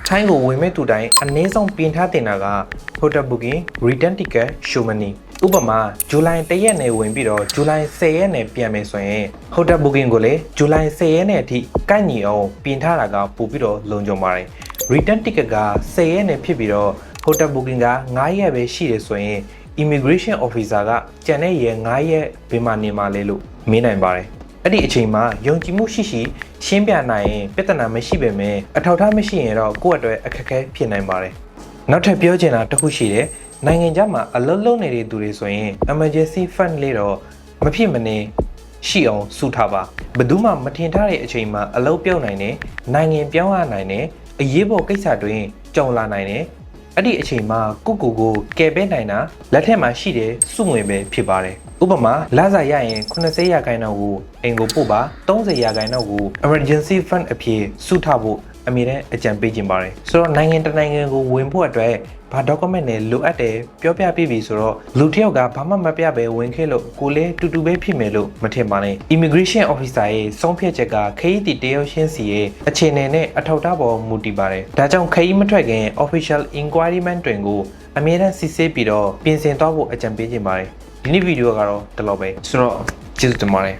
ထိုင်းကိုဝင်မဲ့သူတိုင်းအနည်းဆုံးပြင်ထားတင်တာက hotel booking return ticket show money ဥပမာဇူလိုင်1ရက်နဲ့ဝင်ပြီးတော့ဇူလိုင်10ရက်နဲ့ပြန်မယ်ဆိုရင် hotel booking ကိုလည်းဇူလိုင်10ရက်နဲ့အထိကိုက်ညီအောင်ပြင်ထားတာကပို့ပြီးတော့လုံခြုံပါတယ် return ticket က10ရက်နဲ့ဖြစ်ပြီးတော့ hotel booking က9ရက်ပဲရှိတယ်ဆိုရင် immigration officer ကကြံတဲ့ရက်9ရက်ဘယ်မှာနေမှာလဲလို့မေးနိုင်ပါတယ်အဲ့ဒီအချိန်မှာယုံကြည်မှုရှိရှင်းပြနိုင်ရင်ပြဿနာမရှိပေမဲ့အထောက်အထားမရှိရင်တော့ကိုယ့်အတွက်အခက်အခဲဖြစ်နိုင်ပါတယ်နောက်ထပ်ပြောချင်တာတစ်ခုရှိတယ်နိုင်ငံခြားမှာအလုပ်လုပ်နေတဲ့သူတွေဆိုရင် emergency fund လေးတော့မဖြစ်မနေရှိအောင်စုထားပါဘယ်သူမှမထင်ထားတဲ့အချိန်မှာအလုပ်ပြုတ်နိုင်တယ်နိုင်ငံပြောင်းရနိုင်တယ်အရေးပေါ်ကိစ္စတွင်ကြုံလာနိုင်တယ်အဲ့ဒီအချိန်မှာကိုကယ်ပေးနိုင်တာလက်ထက်မှာရှိတဲ့စုငွေပဲဖြစ်ပါတယ်ဥပမာလစာရရင်80ရာခိုင်နှုန်းကိုအိမ်ကိုပို့ပါ30ရာခိုင်နှုန်းကို emergency fund အဖြစ်စုထားဖို့အမြဲတမ်းအကြံပေးခြင်းပါတယ်ဆိုတော့နိုင်ငံတနိုင်ငံကိုဝင်ဖို့အတွက်ဘာ document နဲ့လိုအပ်တယ်ပြောပြပြပြီဆိုတော့လူတစ်ယောက်ကဘာမှမပြပဲဝင်ခဲ့လို့ကိုလည်းတူတူပဲဖြစ်မယ်လို့မထင်ပါနဲ့ immigration officer ရဲ့ဆုံးဖြတ်ချက်ကခရီးတည်တယောက်ချင်းစီရဲ့အခြေအနေနဲ့အထောက်အထားပေါ်မူတည်ပါတယ်ဒါကြောင့်ခရီးမထွက်ခင် official inquiry တွင်ကိုအမြဲတမ်းစစ်ဆေးပြီးတော့ပြင်ဆင်သွားဖို့အကြံပေးခြင်းပါတယ်ဒီနေ့ဗီဒီယိုကတော့ဒီလောက်ပဲဆိုတော့ကျေးဇူးတင်ပါတယ်